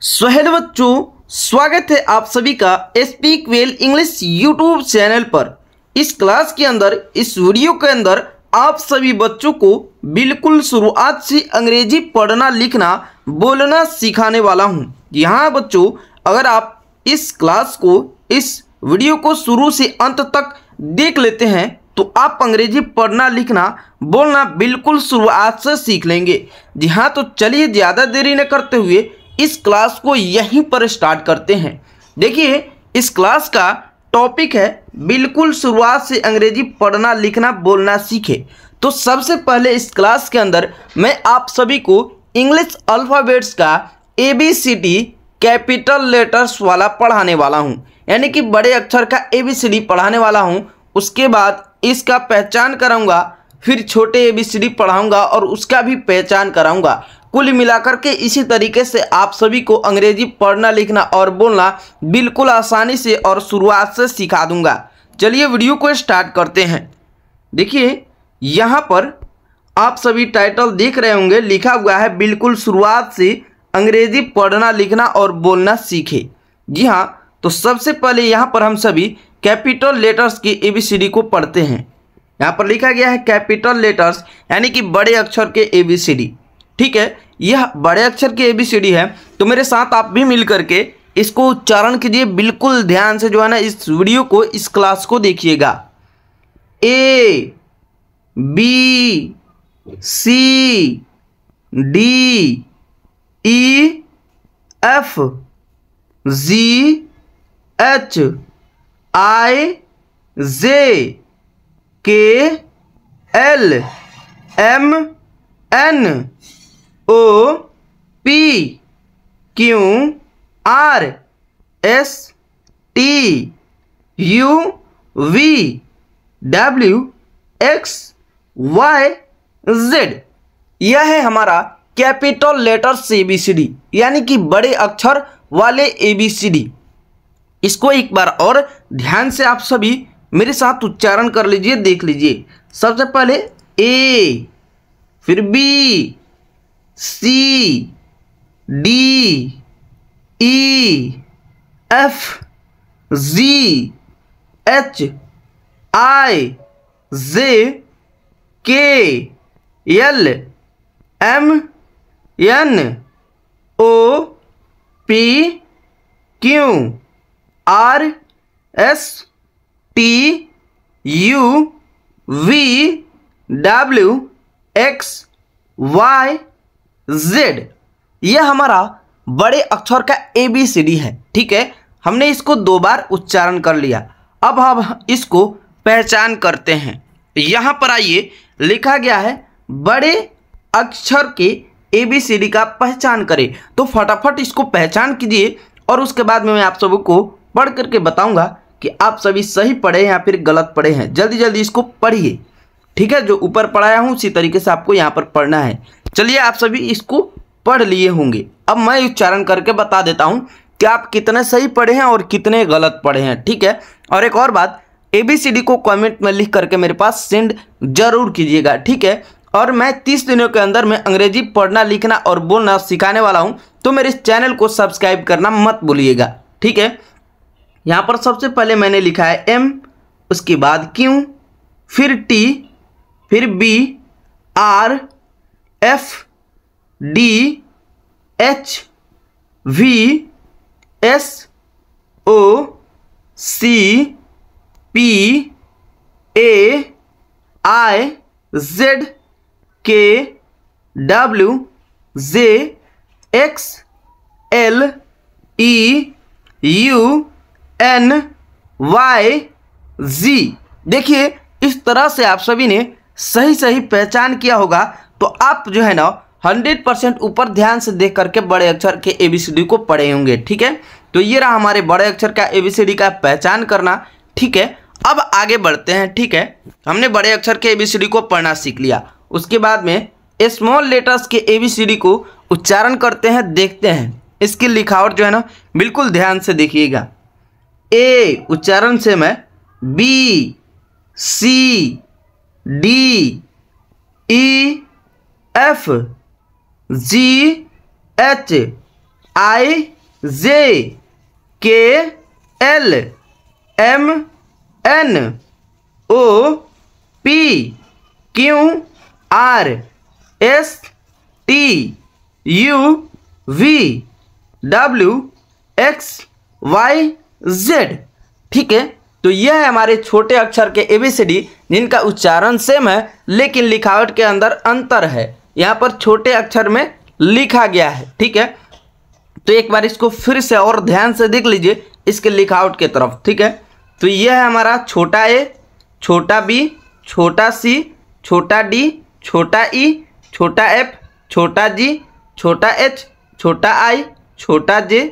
Hello बच्चों, स्वागत है आप सभी का speak well English YouTube channel पर। इस क्लास के अंदर, इस वीडियो के अंदर आप सभी बच्चों को बिल्कुल शुरुआत से अंग्रेजी पढ़ना लिखना बोलना सिखाने वाला हूं। यहाँ बच्चों, अगर आप इस क्लास को, इस वीडियो को शुरू से अंत तक देख लेते हैं तो आप अंग्रेजी पढ़ना लिखना बोलना बिल्कुल शुरुआत से सीख लेंगे। जी हाँ, तो चलिए ज़्यादा देरी न करते हुए इस क्लास को यहीं पर स्टार्ट करते हैं। देखिए, इस क्लास का टॉपिक है बिल्कुल शुरुआत से अंग्रेजी पढ़ना लिखना बोलना सीखे। तो सबसे पहले इस क्लास के अंदर मैं आप सभी को इंग्लिश अल्फ़ाबेट्स का ABCD कैपिटल लेटर्स वाला पढ़ाने वाला हूं, यानी कि बड़े अक्षर का ABCD पढ़ाने वाला हूं। उसके बाद इसका पहचान कराऊंगा, फिर छोटे ABCD पढ़ाऊंगा और उसका भी पहचान कराऊंगा। कुल मिलाकर के इसी तरीके से आप सभी को अंग्रेजी पढ़ना लिखना और बोलना बिल्कुल आसानी से और शुरुआत से सिखा दूंगा। चलिए वीडियो को स्टार्ट करते हैं। देखिए, यहाँ पर आप सभी टाइटल देख रहे होंगे, लिखा हुआ है बिल्कुल शुरुआत से अंग्रेजी पढ़ना लिखना और बोलना सीखे। जी हाँ, तो सबसे पहले यहाँ पर हम सभी कैपिटल लेटर्स की ABCD को पढ़ते हैं। यहाँ पर लिखा गया है कैपिटल लेटर्स, यानी कि बड़े अक्षर के ABCD। ठीक है, यह बड़े अक्षर के ABCD है, तो मेरे साथ आप भी मिल करके इसको उच्चारण कीजिए बिल्कुल ध्यान से। जो है ना, इस वीडियो को, इस क्लास को देखिएगा। A B C D E F G H I J K L M N O P Q R S T U V W X Y Z। यह है हमारा कैपिटल लेटर्स ABCD, यानी कि बड़े अक्षर वाले ABCD। इसको एक बार और ध्यान से आप सभी मेरे साथ उच्चारण कर लीजिए, देख लीजिए। सबसे पहले A, फिर B, C D E F G H I J K L M N O P Q R S T U V W X Y Z। यह हमारा बड़े अक्षर का ABCD है। ठीक है, हमने इसको 2 बार उच्चारण कर लिया। अब हम इसको पहचान करते हैं। यहाँ पर आइए, लिखा गया है बड़े अक्षर के ABCD का पहचान करें। तो फटाफट इसको पहचान कीजिए और उसके बाद में मैं आप सबको पढ़ करके बताऊंगा कि आप सभी सही पढ़े या फिर गलत पढ़े हैं। जल्दी जल्दी इसको पढ़िए। ठीक है, जो ऊपर पढ़ाया हूँ उसी तरीके से आपको यहाँ पर पढ़ना है। चलिए, आप सभी इसको पढ़ लिए होंगे। अब मैं उच्चारण करके बता देता हूँ कि आप कितने सही पढ़े हैं और कितने गलत पढ़े हैं। ठीक है, और एक और बात, ABCD को कमेंट में लिख करके मेरे पास सेंड जरूर कीजिएगा। ठीक है, और मैं 30 दिनों के अंदर में अंग्रेजी पढ़ना लिखना और बोलना सिखाने वाला हूँ, तो मेरे इस चैनल को सब्सक्राइब करना मत भूलिएगा। ठीक है, यहाँ पर सबसे पहले मैंने लिखा है M, उसके बाद Q, फिर T, फिर B, R, F, D, H, V, S, O, C, P, A, I, Z, K, W, J, X, L, E, U, N, Y, Z। देखिए, इस तरह से आप सभी ने सही पहचान किया होगा। तो आप जो है ना 100% ऊपर ध्यान से देख करके बड़े अक्षर के ABCD को पढ़े होंगे। ठीक है, तो ये रहा हमारे बड़े अक्षर का ABCD का पहचान करना। ठीक है, अब आगे बढ़ते हैं। ठीक है, हमने बड़े अक्षर के ABCD को पढ़ना सीख लिया। उसके बाद में स्मॉल लेटर्स के ABCD को उच्चारण करते हैं, देखते हैं। इसकी लिखावट जो है ना बिल्कुल ध्यान से देखिएगा। A उच्चारण से मैं B C D E F G H I J K L M N O P Q R S T U V W X Y Z। ठीक है, तो यह है हमारे छोटे अक्षर के ABCD जिनका उच्चारण सेम है लेकिन लिखावट के अंदर अंतर है। यहाँ पर छोटे अक्षर में लिखा गया है। ठीक है, तो एक बार इसको फिर से और ध्यान से देख लीजिए इसके लिखावट के तरफ। ठीक है, तो यह है हमारा छोटा a, छोटा b, छोटा c, छोटा d, छोटा e, छोटा f, छोटा g, छोटा h, छोटा i, छोटा j,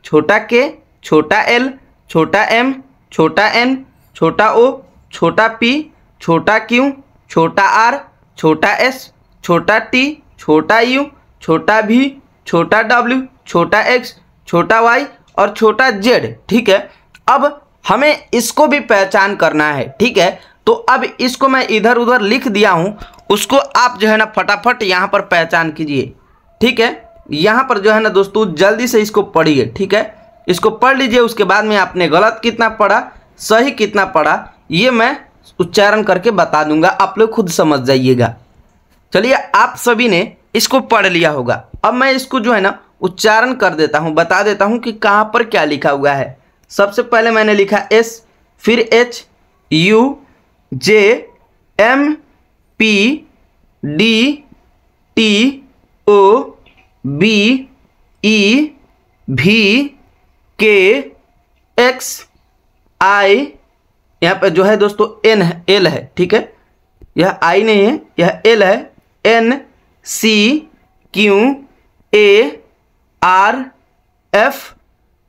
छोटा k, छोटा l, छोटा m, छोटा n, छोटा o, छोटा p, छोटा q, छोटा r, छोटा s, छोटा t, छोटा u, छोटा v, छोटा w, छोटा x, छोटा y और छोटा z। ठीक है, अब हमें इसको भी पहचान करना है। ठीक है, तो अब इसको मैं इधर उधर लिख दिया हूँ, उसको आप जो है ना फटाफट यहाँ पर पहचान कीजिए। ठीक है, यहाँ पर जो है ना दोस्तों जल्दी से इसको पढ़िए। ठीक है, इसको पढ़ लीजिए, उसके बाद में आपने गलत कितना पढ़ा सही कितना पढ़ा ये मैं उच्चारण करके बता दूंगा, आप लोग खुद समझ जाइएगा। चलिए, आप सभी ने इसको पढ़ लिया होगा। अब मैं इसको जो है ना उच्चारण कर देता हूँ, बता देता हूँ कि कहाँ पर क्या लिखा हुआ है। सबसे पहले मैंने लिखा S, फिर H U J M P D T O B E V K X I, यहाँ पर जो है दोस्तों N है, L है। ठीक है, यह I नहीं है, यह L है। N C Q A R F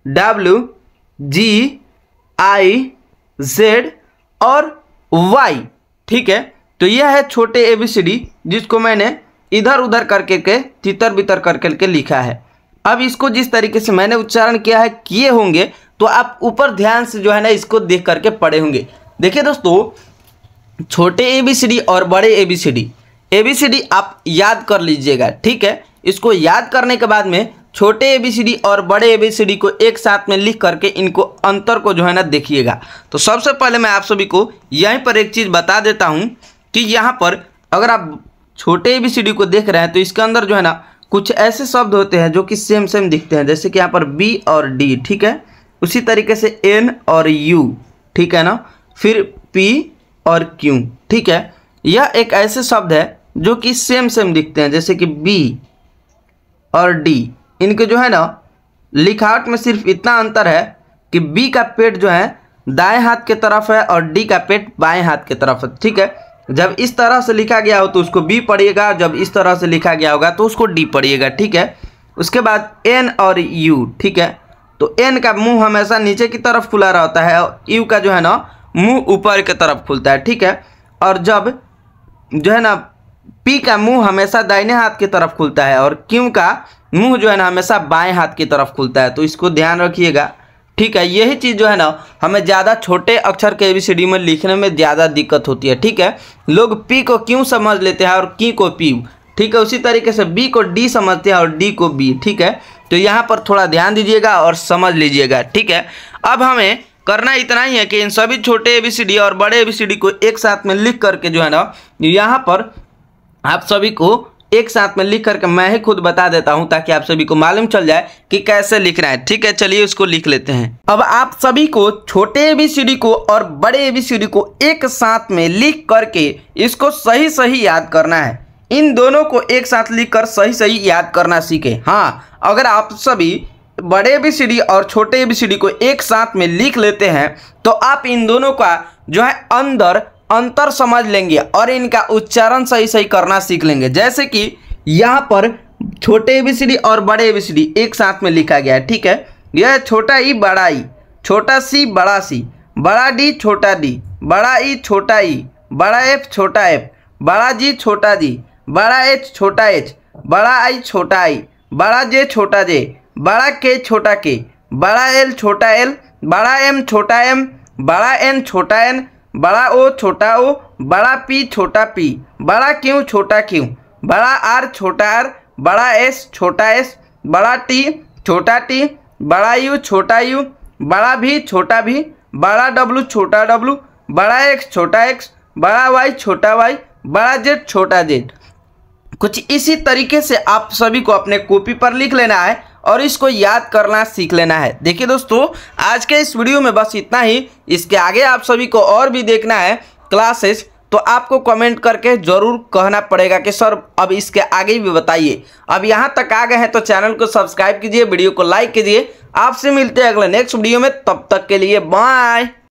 W G I Z और Y। ठीक है, तो यह है छोटे ABCD जिसको मैंने इधर उधर करके के तितर बितर करके लिखा है। अब इसको जिस तरीके से मैंने उच्चारण किया है किए होंगे तो आप ऊपर ध्यान से जो है ना इसको देख करके पढ़े होंगे। देखिए दोस्तों, छोटे ABCD और बड़े ABCD आप याद कर लीजिएगा। ठीक है, इसको याद करने के बाद में छोटे ABCD और बड़े ABCD को एक साथ में लिख करके इनको अंतर को जो है ना देखिएगा। तो सबसे पहले मैं आप सभी को यहीं पर एक चीज़ बता देता हूं कि यहाँ पर अगर आप छोटे ABCD को देख रहे हैं तो इसके अंदर जो है ना कुछ ऐसे शब्द होते हैं जो कि सेम दिखते हैं, जैसे कि यहाँ पर B और D। ठीक है, उसी तरीके से N और U। ठीक है ना, फिर P और Q। ठीक है, यह एक ऐसे शब्द है जो कि सेम दिखते हैं, जैसे कि B और D। इनके जो है ना लिखावट में सिर्फ इतना अंतर है कि B का पेट जो है दाएं हाथ के तरफ है और D का पेट बाएं हाथ के तरफ है। ठीक है, जब इस तरह से लिखा गया हो तो उसको B पढ़िएगा, जब इस तरह से लिखा गया होगा तो उसको D पढ़िएगा। ठीक है, उसके बाद N और U। ठीक है, तो N का मुंह हमेशा नीचे की तरफ खुला रहता है और U का जो है ना मुंह ऊपर की तरफ खुलता है। ठीक है, और जब जो है ना P का मुंह हमेशा दाहिने हाथ की तरफ खुलता है और Q का मुंह जो है ना हमेशा बाएं हाथ की तरफ खुलता है, तो इसको ध्यान रखिएगा। ठीक है, यही चीज़ जो है ना हमें ज़्यादा छोटे अक्षर के ABCD में लिखने में ज़्यादा दिक्कत होती है। ठीक है, लोग P को Q समझ लेते हैं और Q को P। ठीक है, उसी तरीके से B को D समझते हैं और D को B। ठीक है, तो यहाँ पर थोड़ा ध्यान दीजिएगा और समझ लीजिएगा। ठीक है, अब हमें करना इतना ही है कि इन सभी छोटे ABCD और बड़े ABCD को एक साथ में लिख करके जो है ना यहाँ पर आप सभी को एक साथ में लिख करके मैं ही खुद बता देता हूं ताकि आप सभी को मालूम चल जाए कि कैसे लिखना है। ठीक है, चलिए उसको लिख लेते हैं। अब आप सभी को छोटे ABCD को और बड़े ABCD को एक साथ में लिख करके इसको सही याद करना है। इन दोनों को एक साथ लिखकर सही याद करना सीखें। हाँ, अगर आप सभी बड़े ABCD और छोटे ABCD को एक साथ में लिख लेते हैं तो आप इन दोनों का जो है अंतर समझ लेंगे और इनका उच्चारण सही करना सीख लेंगे। जैसे कि यहाँ पर छोटे ABCD और बड़े ABCD एक साथ में लिखा गया है। ठीक है, यह छोटा ई बड़ा ई, छोटा सी बड़ा सी, बड़ा डी छोटा डी, बड़ा ई छोटा ई, बड़ा एफ छोटा एफ, बड़ा जी छोटा जी, बड़ा एच छोटा एच, बड़ा आई छोटा आई, बड़ा जे छोटा जे, बड़ा के छोटा के, बड़ा एल छोटा एल, बड़ा एम छोटा एम, बड़ा एन छोटा एन, बड़ा ओ छोटा ओ, बड़ा पी छोटा पी, बड़ा क्यू छोटा क्यू, बड़ा आर छोटा आर, बड़ा एस छोटा एस, बड़ा टी छोटा टी, बड़ा यू छोटा यू, बड़ा भी छोटा भी, बड़ा डब्लू छोटा डब्लू, बड़ा एक्स छोटा एक्स, बड़ा वाई छोटा वाई, बड़ा जेड छोटा जेड। कुछ इसी तरीके से आप सभी को अपने कॉपी पर लिख लेना है और इसको याद करना सीख लेना है। देखिए दोस्तों, आज के इस वीडियो में बस इतना ही। इसके आगे आप सभी को और भी देखना है क्लासेस, तो आपको कमेंट करके ज़रूर कहना पड़ेगा कि सर अब इसके आगे भी बताइए। अब यहाँ तक आ गए हैं तो चैनल को सब्सक्राइब कीजिए, वीडियो को लाइक कीजिए। आपसे मिलते हैं अगले नेक्स्ट वीडियो में, तब तक के लिए बाय।